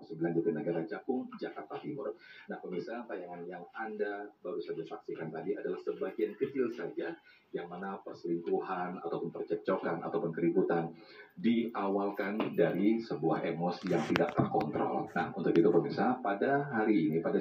9 Jatinegara Cakung, Jakarta Timur. Nah pemirsa, tayangan yang Anda baru saja saksikan tadi adalah sebagian kecil saja yang mana perselingkuhan ataupun percekcokan ataupun keributan diawalkan dari sebuah emosi yang tidak terkontrol. Nah untuk itu pemirsa, pada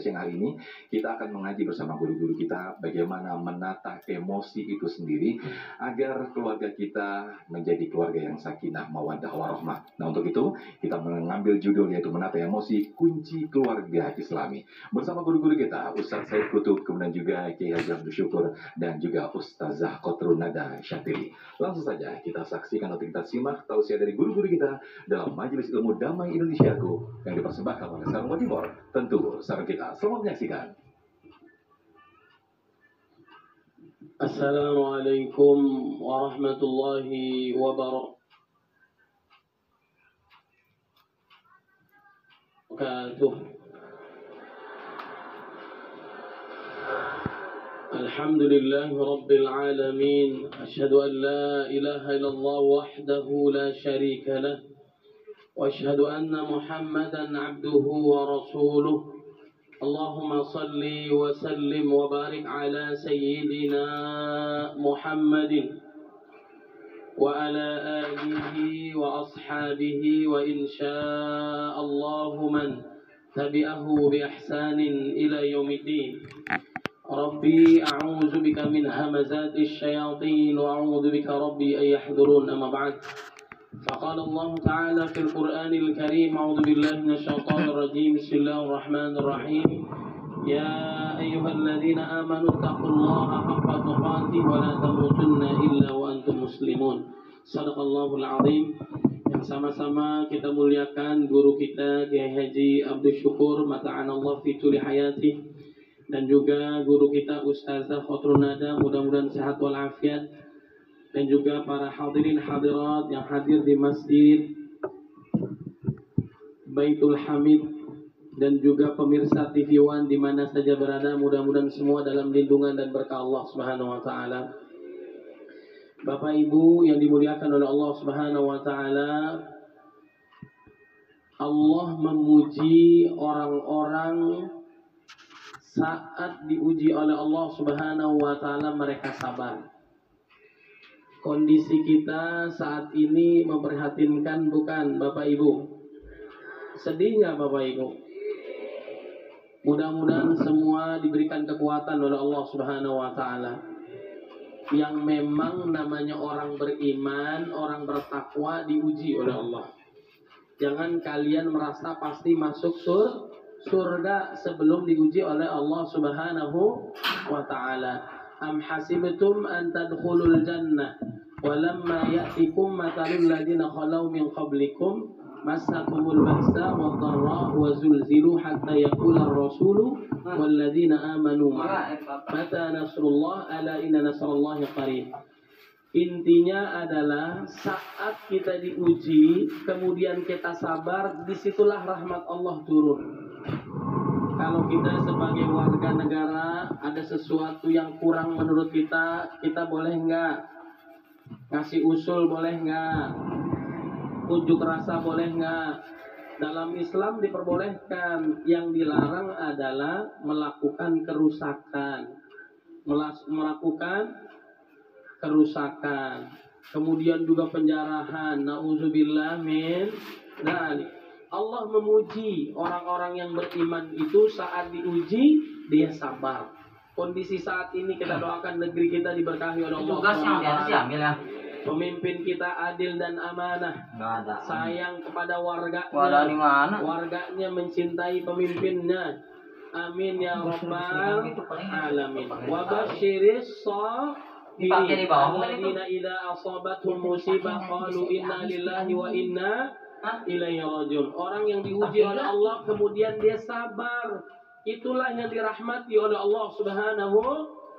siang hari ini kita akan mengaji bersama guru-guru kita bagaimana menata emosi itu sendiri agar keluarga kita menjadi keluarga yang sakinah, mawaddah, warahmah. Nah untuk itu kita mengambil judul yaitu menata emosi kunci keluarga Islami bersama guru-guru kita Ustaz Said Kutub, kemudian juga Kiai Haji Abdul Syukur dan juga Ustazah Kotrun Nada Syatiri. Langsung saja kita saksikan atau kita simak tausiah dari guru-guru kita dalam Majelis Ilmu Damai Indonesiaku yang dipersembahkan oleh Sarung Timur. Tentu sarung kita. Selamat menyaksikan. Assalamualaikum warahmatullahi wabarakatuh. Alhamdulillahi rabbil alamin. Asyhadu an la ilaha illallah wahdahu la syarika lah. Wa asyhadu anna Muhammadan abduhu wa rasuluh. Allahumma salli wa sallim wa barik ala sayyidina Muhammadin wa ala alihi wa ashabihi wa insya'allahu man tabi'ahu bi ihsanin ila yaumiddin. Rabbi a'udzu bika min hamazati syayatin wa a'udzu bika rabbi an yahdurun. Amma ba'd. فقال الله تعالى في القرآن الكريم أعوذ بالله من الشيطان الرجيم بسم الله الرحمن الرحيم يا أيها الذين آمنوا اتقوا الله حق تقاته ولا تموتن إلا وأنتم مسلمون صدق الله العظيم. Yang sama-sama kita muliakan guru kita Kiai Haji Abdul Syukur mata'anallah fi tuli hayati, dan juga guru kita Ustazah Kotrun Nada, mudah-mudahan sehat walafiat, dan juga para hadirin hadirat yang hadir di Masjid Baitul Hamid dan juga pemirsa TV One di mana saja berada, mudah-mudahan semua dalam lindungan dan berkah Allah Subhanahu wa taala. Bapak Ibu yang dimuliakan oleh Allah Subhanahu wa taala, Allah memuji orang-orang saat diuji oleh Allah Subhanahu wa taala mereka sabar. Kondisi kita saat ini memprihatinkan, bukan Bapak Ibu? Sedihnya Bapak Ibu. Mudah-mudahan semua diberikan kekuatan oleh Allah Subhanahu wa taala. Yang memang namanya orang beriman, orang bertakwa diuji oleh Allah. Jangan kalian merasa pasti masuk surga sebelum diuji oleh Allah Subhanahu wa taala. Am hasibtum an tadkhulul jannah walamma ya'tikum mathalul ladzina khalau min qablikum massakumul ba'sa wadh-dharra wa zulzilu hatta yaqula ar-rasulu wal ladzina amanu mata nasrullah ala inna nasrallahi qarib. Intinya adalah saat kita diuji kemudian kita sabar, disitulah rahmat Allah turun. Kalau kita sebagai warga negara ada sesuatu yang kurang menurut kita, kita boleh nggak ngasih usul, boleh nggak unjuk rasa, boleh nggak? Dalam Islam diperbolehkan, yang dilarang adalah melakukan kerusakan, kemudian juga penjarahan. Nauzubillah min dzalik. Allah memuji orang-orang yang beriman itu saat diuji dia sabar. Kondisi saat ini kita doakan negeri kita diberkahi oleh Allah. Pemimpin kita adil dan amanah. Sayang kepada warganya. Warganya mencintai pemimpinnya. Amin ya rabbal alamin. Wa basyiris shabirin alladzina idza asabathum musibah qalu inna lillahi wa inna ilaihi rajiun. Orang yang diuji oleh Allah kemudian dia sabar, itulah yang dirahmati oleh Allah Subhanahu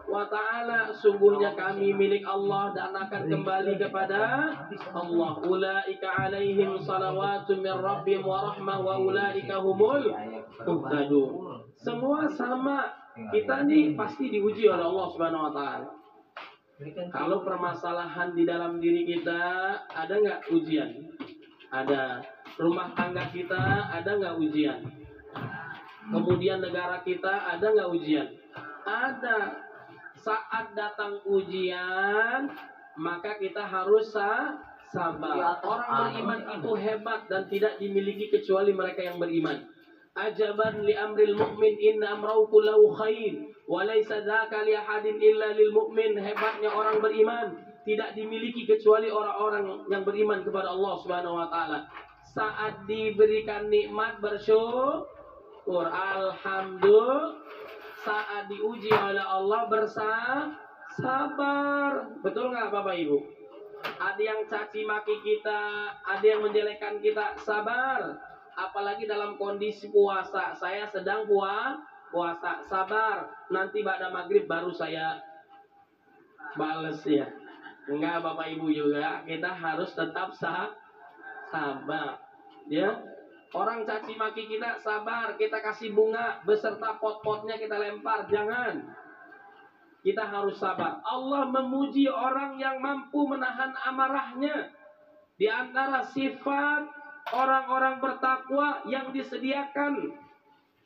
wa taala. Sungguhnya kami milik Allah dan akan kembali kepada Allah. Ulaika alaihim salawatun min rabbihim wa rahmah wa ulaika humul muhtadun. Semua sama, kita nih pasti diuji oleh Allah Subhanahu wa taala. Kalau permasalahan di dalam diri kita, ada nggak ujian? Ada. Rumah tangga kita ada nggak ujian? Kemudian negara kita ada nggak ujian? Ada. Saat datang ujian, maka kita harus sabar. Orang beriman itu hebat dan tidak dimiliki kecuali mereka yang beriman. Ajaban li amril mu'min inna amrahu kullahu khair wa laysa dzaka li ahadin illa lil mu'min. Hebatnya orang beriman tidak dimiliki kecuali orang-orang yang beriman kepada Allah Subhanahu wa taala. Saat diberikan nikmat bersyukur, alhamdulillah. Saat diuji oleh Allah bersabar. Betul nggak Bapak Ibu? Ada yang caci maki kita, ada yang menjelekkan kita, sabar. Apalagi dalam kondisi puasa. Saya sedang puasa, sabar. Nanti pada maghrib baru saya bales ya. Enggak Bapak Ibu juga, kita harus tetap sabar. Ya. Orang caci maki kita, sabar, kita kasih bunga beserta pot-potnya kita lempar, jangan. Kita harus sabar. Allah memuji orang yang mampu menahan amarahnya. Di antara sifat orang-orang bertakwa yang disediakan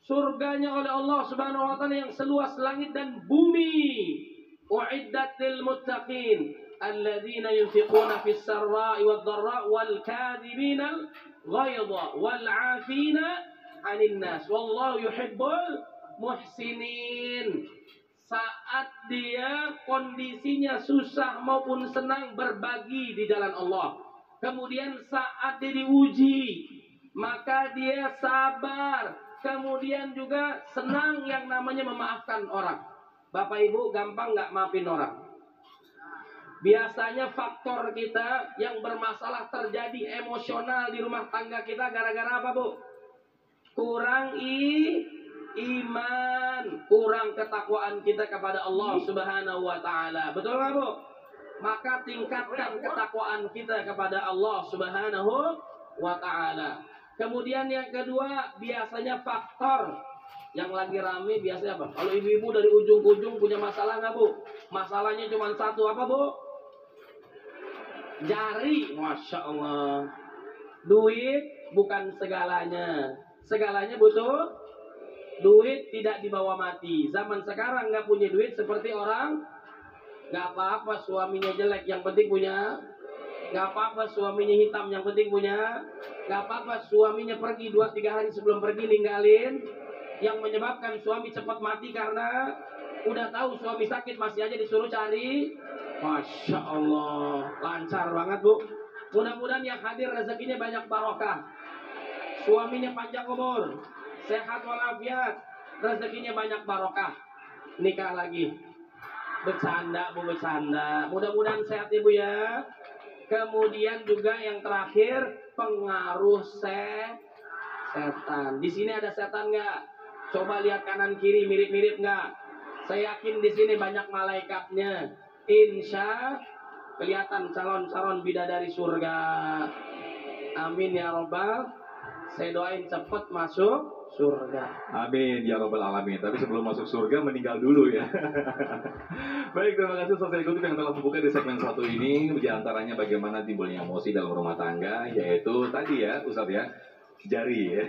surganya oleh Allah Subhanahu wa taala yang seluas langit dan bumi. Uiddat lil muttaqin alladzina yunfiquna fis sarra'i wad dharra'i wal kadhibina ghaidha wal 'afina 'anil nas wallahu yuhibbul muhsinin. Saat dia kondisinya susah maupun senang, berbagi di jalan Allah. Kemudian saat dia diuji, maka dia sabar. Kemudian juga senang yang namanya memaafkan orang. Bapak Ibu gampang nggak maafin orang? Biasanya faktor kita yang bermasalah terjadi emosional di rumah tangga kita gara-gara apa, Bu? Kurang iman, kurang ketakwaan kita kepada Allah Subhanahu wa taala. Betul nggak, Bu? Maka tingkatkan ketakwaan kita kepada Allah Subhanahu wa taala. Kemudian yang kedua, biasanya faktor yang lagi rame biasanya apa? Kalau ibu-ibu dari ujung ke ujung punya masalah nggak, Bu? Masalahnya cuma satu, apa, Bu? Jari. Masya Allah. Duit bukan segalanya. Segalanya butuh duit, tidak dibawa mati. Zaman sekarang nggak punya duit seperti orang nggak apa-apa suaminya jelek, yang penting punya. Nggak apa-apa suaminya hitam, yang penting punya. Nggak apa-apa suaminya pergi 2-3 hari sebelum pergi ninggalin. Yang menyebabkan suami cepat mati karena udah tahu suami sakit masih aja disuruh cari. Masya Allah, lancar banget, Bu. Mudah-mudahan yang hadir rezekinya banyak barokah, suaminya panjang umur, sehat walafiat, rezekinya banyak barokah, nikah lagi. Bercanda, Bu, bercanda. Mudah-mudahan sehat Ibu ya. Kemudian juga yang terakhir, pengaruh setan. Di sini ada setan nggak? Coba lihat kanan kiri, mirip-mirip nggak? Saya yakin di sini banyak malaikatnya. Insya kelihatan calon-calon bidadari surga. Amin ya robbal. Saya doain cepat masuk surga. Amin ya robbal alamin. Tapi sebelum masuk surga meninggal dulu ya. Baik, terima kasih Ustaz Saikuti yang telah membuka di segmen 1 ini. Di antaranya bagaimana timbulnya emosi dalam rumah tangga, yaitu tadi ya Ustaz ya, jari ya.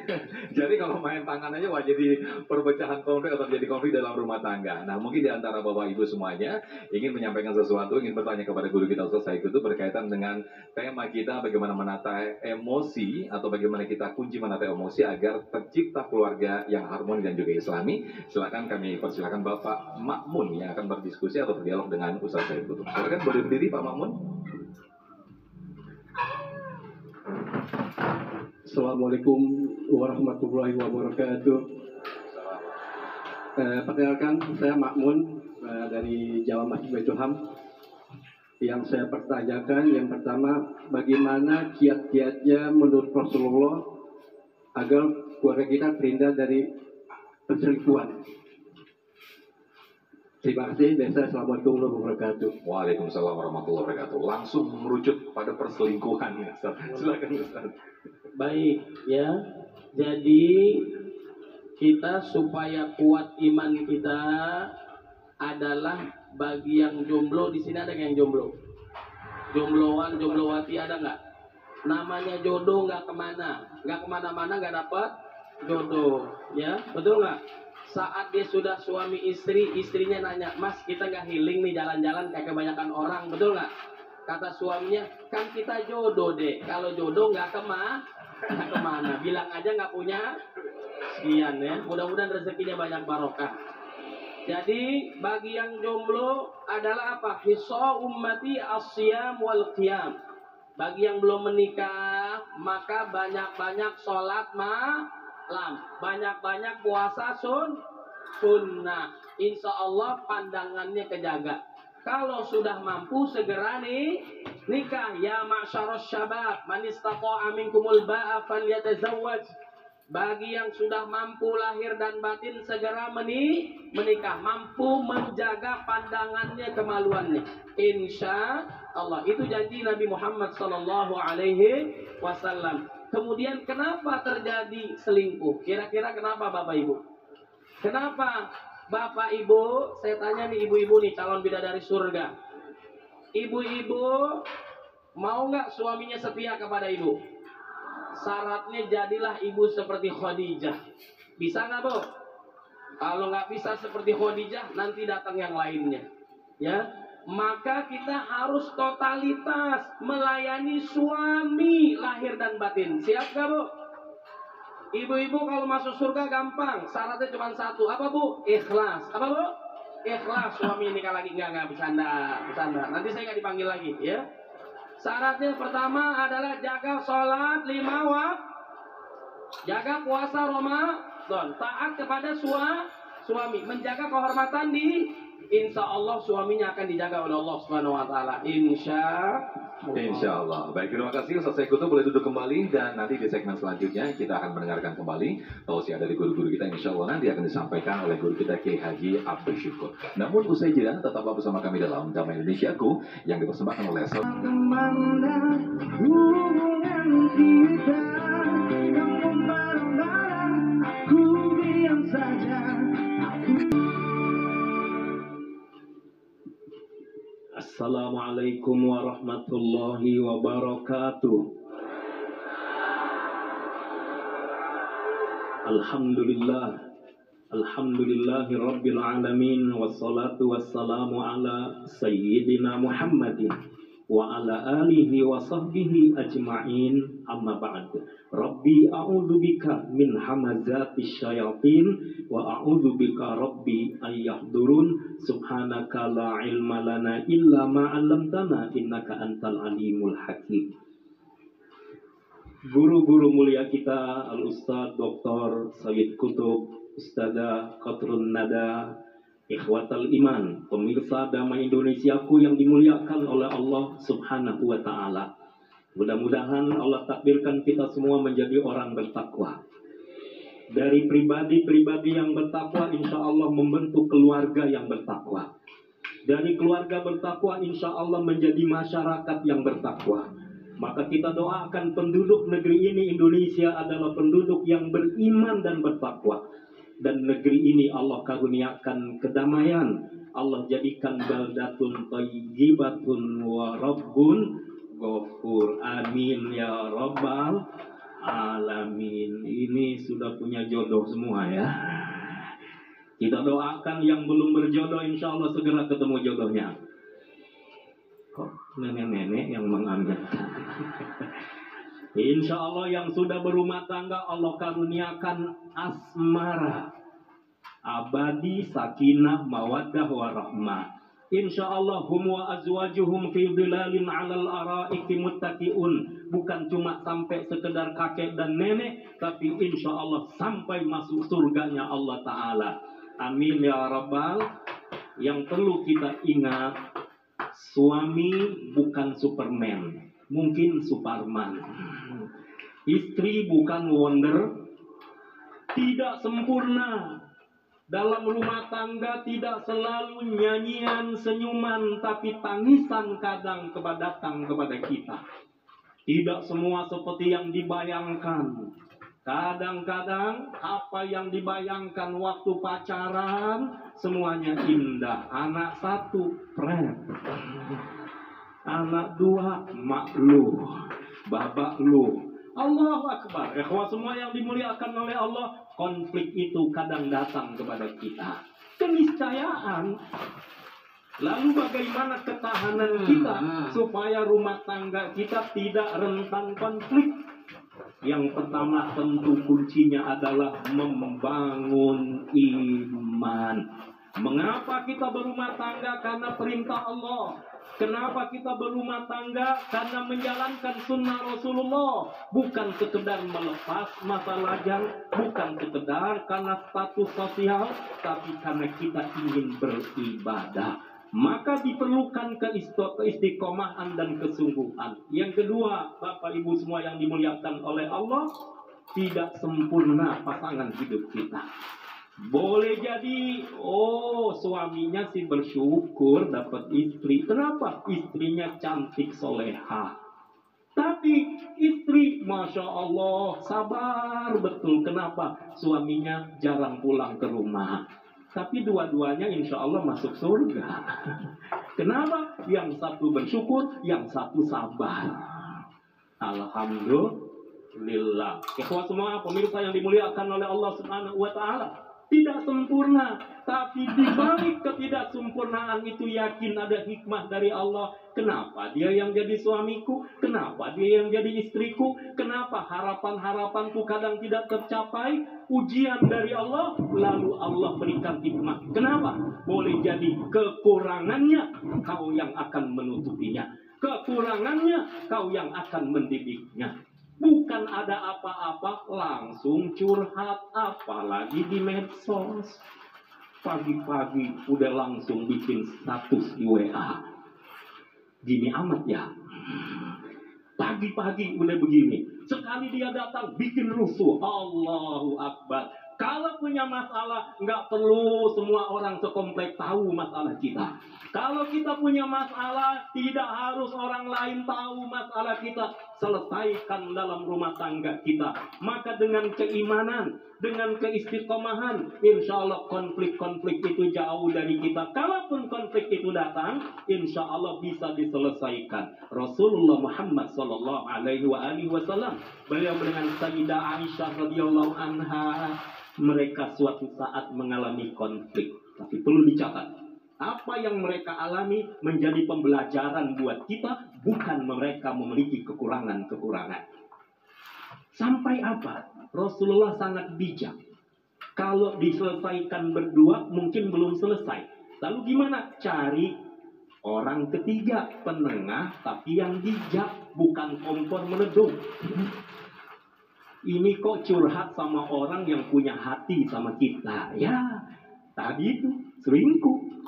Jari kalau main tangan aja wah jadi perpecahan konflik atau jadi konflik dalam rumah tangga. Nah, mungkin di antara Bapak Ibu semuanya ingin menyampaikan sesuatu, ingin bertanya kepada guru kita Ustaz Saikuti berkaitan dengan tema kita bagaimana menata emosi atau bagaimana kita kunci menata emosi agar tercipta keluarga yang harmoni dan juga islami. Silakan kami persilakan Bapak Makmun yang akan berdiskusi atau berdialog dengan Ustaz Saikuti. Silakan boleh berdiri Pak Makmun. Assalamualaikum warahmatullahi wabarakatuh. Perkenalkan, saya Makmun dari Jawa Masjid Baitul Ham. Yang saya pertanyakan, yang pertama, bagaimana kiat-kiatnya menurut Rasulullah agar keluarga kita terhindar dari perselingkuhan? Terima kasih. Assalamualaikum warahmatullahi wabarakatuh. Waalaikumsalam warahmatullahi wabarakatuh. Langsung merucut pada perselingkuhan ya, Ustaz. Silakan Ustaz. Baik ya. Jadi kita supaya kuat iman kita adalah bagi yang jomblo di sini ada yang jomblo. Jombloan, jomblowati ada nggak? Namanya jodoh nggak kemana-mana nggak dapat jodoh, ya betul nggak? Saat dia sudah suami istri, istrinya nanya, Mas kita nggak healing nih jalan-jalan kayak kebanyakan orang, betul nggak? Kata suaminya, kan kita jodoh deh, kalau jodoh nggak kemana, bilang aja nggak punya sekian ya. Mudah-mudahan rezekinya banyak barokah. Jadi bagi yang jomblo adalah apa? Hisa ummati asyam wal qiyam. Bagi yang belum menikah, maka banyak-banyak sholat malam, banyak-banyak puasa sunnah. Insya Allah pandangannya kejaga. Kalau sudah mampu segera nikah. Ya ma'syaras syabab, man istata'a minkumul ba'a falyatazawwaj. Bagi yang sudah mampu lahir dan batin segera menikah, mampu menjaga pandangannya, kemaluannya. Insya Allah itu janji Nabi Muhammad SAW. Kemudian kenapa terjadi selingkuh? Kira-kira kenapa Bapak Ibu? Kenapa Bapak Ibu? Saya tanya nih ibu-ibu nih calon bidadari surga. Ibu-ibu mau nggak suaminya setia kepada ibu? Syaratnya jadilah ibu seperti Khadijah. Bisa nggak Bu? Kalau nggak bisa seperti Khadijah, nanti datang yang lainnya. Ya, maka kita harus totalitas melayani suami lahir dan batin. Siap nggak Bu? Ibu-ibu kalau masuk surga gampang. Syaratnya cuma satu. Apa Bu? Ikhlas. Apa Bu? Ikhlas. Suami nikah lagi nggak bercanda. Nanti saya nggak dipanggil lagi ya. Syaratnya pertama adalah jaga sholat 5 waktu, jaga puasa Ramadan, taat kepada suami, menjaga kehormatan insya Allah suaminya akan dijaga oleh Allah Subhanahu Wa Taala. Insya Allah. Baik, terima kasih Ustaz Syaikuto, boleh duduk kembali dan nanti di segmen selanjutnya kita akan mendengarkan kembali tausiah dari guru-guru kita. Insya Allah nanti akan disampaikan oleh guru kita Kiai Haji Abdul Syukur. Namun usai jeda tetaplah bersama kami dalam Damai Indonesiaku yang dipersembahkan oleh Assalamualaikum warahmatullahi wabarakatuh. Alhamdulillahi rabbil alamin. Wassalatu wassalamu ala sayyidina Muhammadin wa ala alihi wa sahbihi ajma'in, amma ba'd. Rabbi a'udzu bika min hamazatis syayatin wa a'udzu bika rabbi ayyahdurun. Subhanaka la ilma lana illa ma 'allamtana innaka antal alimul hakim. Guru-guru mulia kita, Al-Ustaz Dr. Sayyid Kutub, Ustadzah Qatrun Nada, Ikhwatal Iman, pemirsa Damai Indonesiaku yang dimuliakan oleh Allah Subhanahu wa Ta'ala. Mudah-mudahan Allah takdirkan kita semua menjadi orang bertakwa. Dari pribadi-pribadi yang bertakwa, insya Allah membentuk keluarga yang bertakwa. Dari keluarga bertakwa, insya Allah menjadi masyarakat yang bertakwa. Maka kita doakan penduduk negeri ini, Indonesia adalah penduduk yang beriman dan bertakwa. Dan negeri ini Allah karuniakan kedamaian. Allah jadikan baldatun thayyibatun wa rabbun ghafur. Amin ya rabbal alamin. Ini sudah punya jodoh semua ya. Kita doakan yang belum berjodoh insya Allah segera ketemu jodohnya. Kok nenek-nenek yang mengambil? Insya Allah yang sudah berumah tangga Allah karuniakan asmara, abadi, sakinah, mawaddah, warahmah. Insya Allah hum wa azwajuhum fi dhilalin 'alal araiki muttaqiun. Bukan cuma sampai sekedar kakek dan nenek, tapi insya Allah sampai masuk surganya Allah Ta'ala. Amin ya rabbal. Yang perlu kita ingat, suami bukan Superman, mungkin Superman. Istri bukan wonder, tidak sempurna. Dalam rumah tangga tidak selalu nyanyian, senyuman, tapi tangisan kadang datang kepada kita. Tidak semua seperti yang dibayangkan. Kadang-kadang apa yang dibayangkan waktu pacaran semuanya indah. Anak 1 pret, anak 2 makluh, babak lu. Allahu Akbar. Ikhwah semua yang dimuliakan oleh Allah, konflik itu kadang datang kepada kita. Keniscayaan. Lalu bagaimana ketahanan kita supaya rumah tangga kita tidak rentan konflik? Yang pertama tentu kuncinya adalah membangun iman. Mengapa kita berumah tangga? Karena perintah Allah. Kenapa kita berumah tangga? Karena menjalankan sunnah Rasulullah. Bukan sekedar melepas masa lajang, bukan sekedar karena status sosial, tapi karena kita ingin beribadah. Maka diperlukan keistiqomahan dan kesungguhan. Yang kedua, Bapak Ibu semua yang dimuliakan oleh Allah, tidak sempurna pasangan hidup kita. Boleh jadi, suaminya sih bersyukur dapat istri. Kenapa? Istrinya cantik soleha. Tapi istri, Masya Allah, sabar betul. Kenapa? Suaminya jarang pulang ke rumah. Tapi dua-duanya insya Allah masuk surga. Kenapa? Yang satu bersyukur, yang satu sabar. Alhamdulillah. Ikhwah semua pemirsa yang dimuliakan oleh Allah Subhanahu wa Ta'ala. Tidak sempurna, tapi di balik ketidaksempurnaan itu yakin ada hikmah dari Allah. Kenapa dia yang jadi suamiku? Kenapa dia yang jadi istriku? Kenapa harapan-harapanku kadang tidak tercapai? Ujian dari Allah, lalu Allah berikan hikmah. Kenapa? Boleh jadi kekurangannya, kau yang akan menutupinya. Kekurangannya, kau yang akan mendidiknya. Bukan ada apa-apa langsung curhat, apalagi di medsos. Pagi-pagi udah langsung bikin status di WA. Gini amat ya. Pagi-pagi udah begini. Sekali dia datang bikin rusuh. Allahu Akbar. Kalau punya masalah, nggak perlu semua orang sekomplek tahu masalah kita. Kalau kita punya masalah, tidak harus orang lain tahu masalah kita. Selesaikan dalam rumah tangga kita. Maka dengan keimanan, dengan keistiqomahan, insya Allah konflik-konflik itu jauh dari kita. Kalaupun konflik itu datang, insya Allah bisa diselesaikan. Rasulullah Muhammad Sallallahu Alaihi Wasallam, beliau dengan Sayyidah Aisyah radhiyallahu anha, mereka suatu saat mengalami konflik. Tapi perlu dicatat, apa yang mereka alami menjadi pembelajaran buat kita, bukan mereka memiliki kekurangan-kekurangan. Sampai apa? Rasulullah sangat bijak. Kalau diselesaikan berdua, mungkin belum selesai. Lalu gimana? Cari orang ketiga, penengah, tapi yang bijak, bukan kompor meledung. Ini kok curhat sama orang yang punya hati sama kita. Ya, tadi itu selingkuh.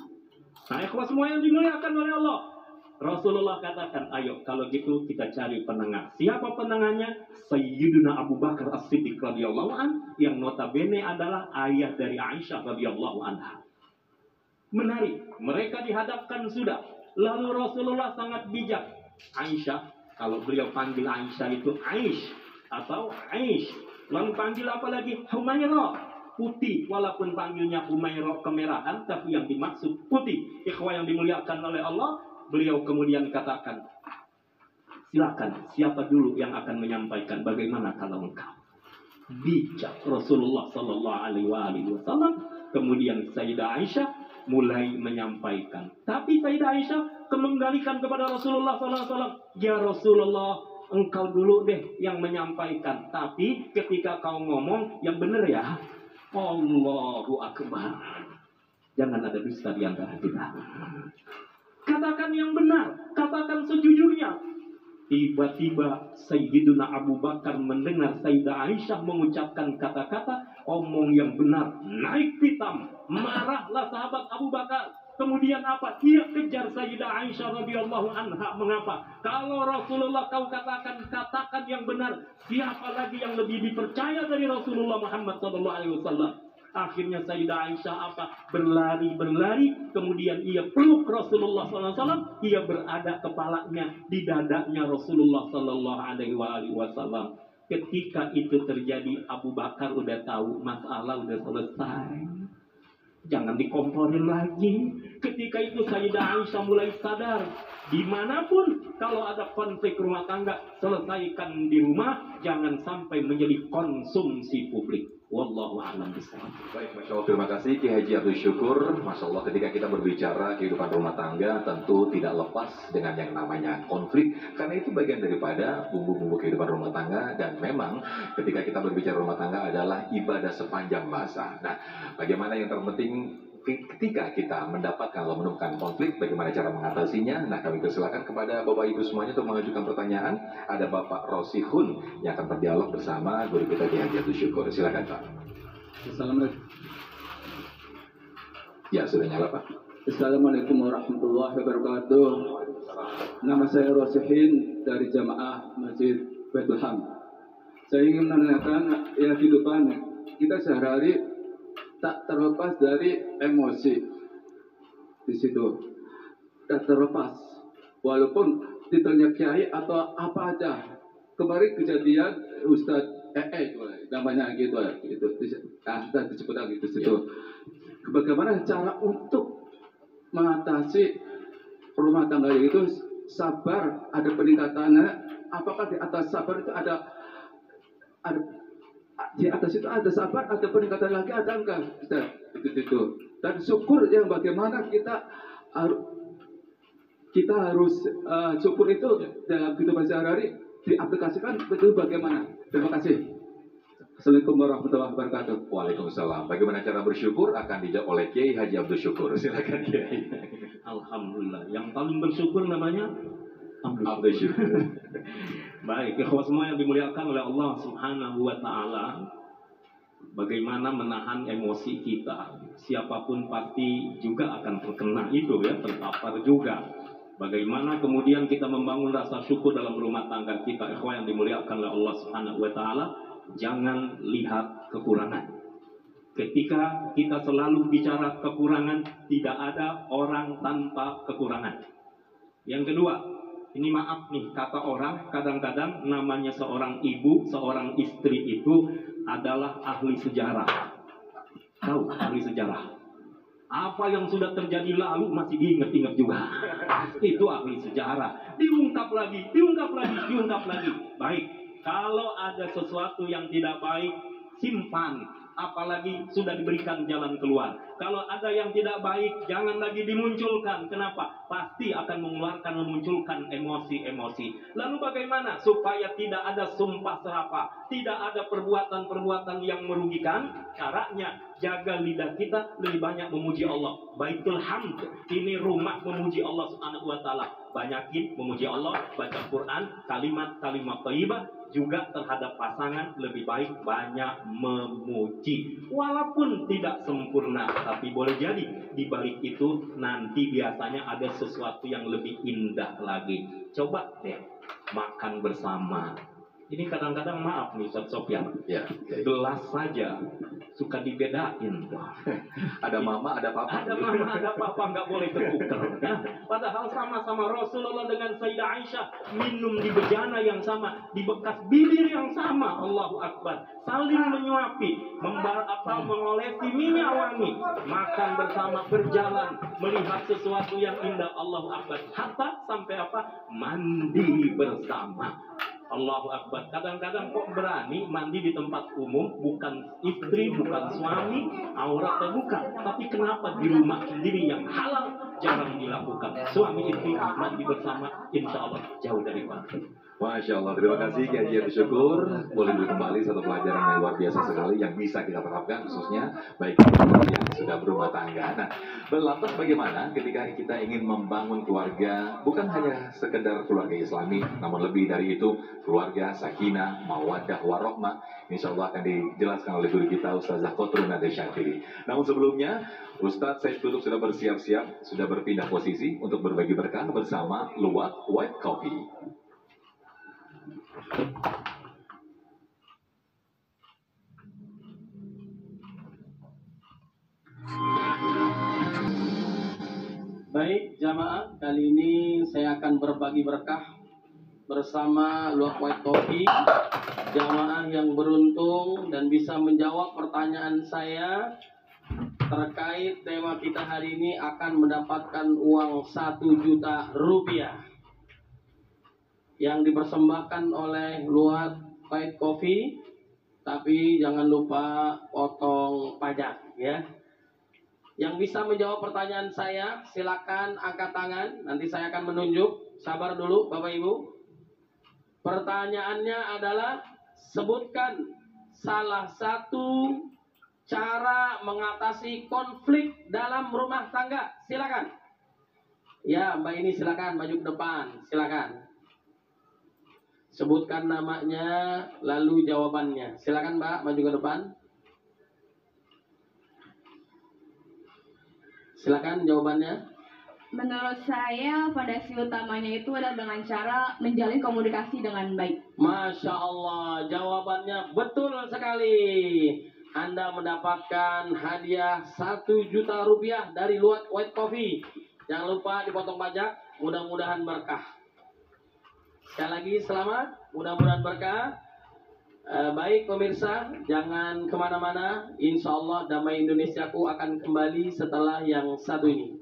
Nah, ikhwah semua yang dimuliakan oleh Allah, Rasulullah katakan, ayo kalau gitu kita cari penengah. Siapa penengahnya? Sayyiduna Abu Bakar As-Siddiq radhiyallahu an, yang notabene adalah ayah dari Aisyah radhiyallahu anha. Menarik, mereka dihadapkan sudah. Lalu Rasulullah sangat bijak. Aisyah, kalau beliau panggil Aisyah itu Aish atau Aish. Lalu panggil apa lagi? Humairah. Putih, walaupun panggilnya Humairah kemerahan, tapi yang dimaksud putih. Ikhwah yang dimuliakan oleh Allah, beliau kemudian katakan, silakan, siapa dulu yang akan menyampaikan? Bagaimana kalau engkau? Bijak Rasulullah Sallallahu Alaihi Wasallam. Kemudian Sayyidah Aisyah mulai menyampaikan. Tapi Sayyidah Aisyah kembalikan kepada Rasulullah Sallallahu Alaihi Wasallam, ya Rasulullah, engkau dulu deh yang menyampaikan. Tapi ketika kau ngomong yang benar ya. Allahu Akbar. Jangan ada dusta di antara kita. Katakan yang benar, katakan sejujurnya. Tiba-tiba Sayyiduna Abu Bakar mendengar Sayyidah Aisyah mengucapkan kata-kata, omong yang benar, naik pitam. Marahlah sahabat Abu Bakar. Kemudian apa? Ia kejar Sayyidah Aisyah radhiyallahu anha. Mengapa? Kalau Rasulullah kau katakan yang benar, siapa lagi yang lebih dipercaya dari Rasulullah Muhammad sallallahu alaihi wasallam? Akhirnya Sayyidah Aisyah apa? Berlari, kemudian ia peluk Rasulullah sallallahu alaihi wasallam, ia berada kepalanya di dadanya Rasulullah sallallahu alaihi wasallam. Ketika itu terjadi, Abu Bakar udah tahu masalah udah selesai. jangan dikomporin lagi. Ketika itu Sayyidah Aisyah mulai sadar, dimanapun kalau ada konflik rumah tangga, selesaikan di rumah, jangan sampai menjadi konsumsi publik. Wallahu a'lam bishawab. Baik, Masya Allah, terima kasih Ki Haji Abdul Syukur. Masya Allah, ketika kita berbicara kehidupan rumah tangga, tentu tidak lepas dengan yang namanya konflik, karena itu bagian daripada bumbu-bumbu kehidupan rumah tangga. Dan memang ketika kita berbicara rumah tangga adalah ibadah sepanjang masa. Nah, bagaimana yang terpenting ketika kita mendapatkan atau menemukan konflik, bagaimana cara mengatasinya? Nah, kami persilakan kepada Bapak Ibu semuanya untuk mengajukan pertanyaan. Ada Bapak Rosihun yang akan berdialog bersama guru kita Ki Haji Abdul Syukur. Silakan Pak. Assalamualaikum. Ya, sudah nyala Pak. Assalamualaikum warahmatullahi wabarakatuh. Nama saya Rosihin dari Jamaah Masjid Baitul Ham. Saya ingin menanyakan ya kehidupan kita sehari-hari tak terlepas dari emosi di situ. Tak terlepas, walaupun titelnya kiai atau apa aja. Kemarin kejadian Ustadz namanya gitu, tadi disebut lagi di situ. Bagaimana cara untuk mengatasi rumah tangga itu sabar, ada peningkatannya? Apakah di atas sabar itu ada di atas itu ada sabar, ada peningkatan lagi, ada enggak? Itu. Dan syukur yang bagaimana kita harus syukur itu dalam kehidupan sehari-hari diaplikasikan betul bagaimana? Terima kasih. Assalamualaikum warahmatullahi wabarakatuh. Waalaikumsalam. Bagaimana cara bersyukur akan dijawab oleh Kiai Haji Abdul Syukur. Silakan Kiai. Alhamdulillah. Yang paling bersyukur namanya Abdul Syukur. Baik, ikhwah semua yang dimuliakan oleh Allah Subhanahu wa taala. Bagaimana menahan emosi kita? Siapapun pasti juga akan terkena itu ya, terpapar juga. Bagaimana kemudian kita membangun rasa syukur dalam rumah tangga kita, ikhwah yang dimuliakan oleh Allah Subhanahu wa taala. Jangan lihat kekurangan. Ketika kita selalu bicara kekurangan, tidak ada orang tanpa kekurangan. Yang kedua, ini maaf nih, kata orang kadang-kadang namanya seorang ibu, seorang istri itu adalah ahli sejarah. Tahu ahli sejarah? Apa yang sudah terjadi lalu masih diingat-ingat juga. Itu ahli sejarah. Diungkap lagi, diungkap lagi, diungkap lagi. Baik, kalau ada sesuatu yang tidak baik, simpan. Apalagi sudah diberikan jalan keluar. Kalau ada yang tidak baik, jangan lagi dimunculkan. Kenapa? Pasti akan memunculkan emosi-emosi. Lalu bagaimana supaya tidak ada sumpah serapah, tidak ada perbuatan-perbuatan yang merugikan? Caranya, jaga lidah kita lebih banyak memuji Allah. Baitul Hamd, ini rumah memuji Allah Subhanahu wa taala. Banyakin memuji Allah, baca Quran, kalimat-kalimat thayyibah, juga terhadap pasangan lebih baik banyak memuji. Walaupun tidak sempurna, tapi boleh jadi di balik itu nanti biasanya ada sesuatu yang lebih indah lagi. Coba deh makan bersama. Ini kadang-kadang maaf nih Ustaz Sofyan, Ya. gelas saja suka dibedain. Ada mama, ada papa. Ada mama, ada papa, nggak boleh tertukar. Ya. Padahal sama-sama Rasulullah dengan Sayyidah Aisyah minum di bejana yang sama, di bekas bibir yang sama. Allahu Akbar. Saling menyuapi, mengolesi minyak wangi, makan bersama, berjalan, melihat sesuatu yang indah. Allahu Akbar. Hatta sampai apa? Mandi bersama. Allahu Akbar. Kadang-kadang kok berani mandi di tempat umum, bukan istri, bukan suami, aurat terbuka. Tapi kenapa di rumah sendiri yang halal jarang dilakukan? Suami istri mandi bersama, insya Allah jauh dari konflik. Masya Allah, terima kasih Kiai Haji Syukur. Boleh kembali satu pelajaran yang luar biasa sekali yang bisa kita terapkan khususnya baik yang sudah berumah tangga. Nah, lantas bagaimana ketika kita ingin membangun keluarga bukan hanya sekedar keluarga Islami, namun lebih dari itu keluarga sakinah, mawaddah, warahmah. Insya Allah akan dijelaskan oleh guru kita Ustazah Kotrun Nadia Syafiri. Namun sebelumnya Ustadz Said Kutub sudah bersiap-siap, sudah berpindah posisi untuk berbagi berkah bersama Luwak White Coffee. Baik jamaah, kali ini saya akan berbagi berkah bersama Luwak White Coffee. Jamaah yang beruntung dan bisa menjawab pertanyaan saya terkait tema kita hari ini akan mendapatkan uang 1 juta rupiah yang dipersembahkan oleh Luwak White Coffee, tapi jangan lupa potong pajak ya. Yang bisa menjawab pertanyaan saya silakan angkat tangan, nanti saya akan menunjuk. Sabar dulu Bapak Ibu. Pertanyaannya adalah sebutkan salah satu cara mengatasi konflik dalam rumah tangga. Silakan. Ya, Mbak ini silakan maju ke depan. Silakan. Sebutkan namanya lalu jawabannya. Silakan Mbak maju ke depan. Silakan jawabannya. Menurut saya fondasi utamanya itu adalah dengan cara menjalin komunikasi dengan baik. Masya Allah, jawabannya betul sekali. Anda mendapatkan hadiah 1 juta rupiah dari Luwak White Coffee. Jangan lupa dipotong pajak, mudah-mudahan berkah. Sekali lagi selamat, mudah-mudahan berkah. Baik pemirsa, jangan kemana-mana. Insya Allah Damai Indonesiaku akan kembali setelah yang satu ini.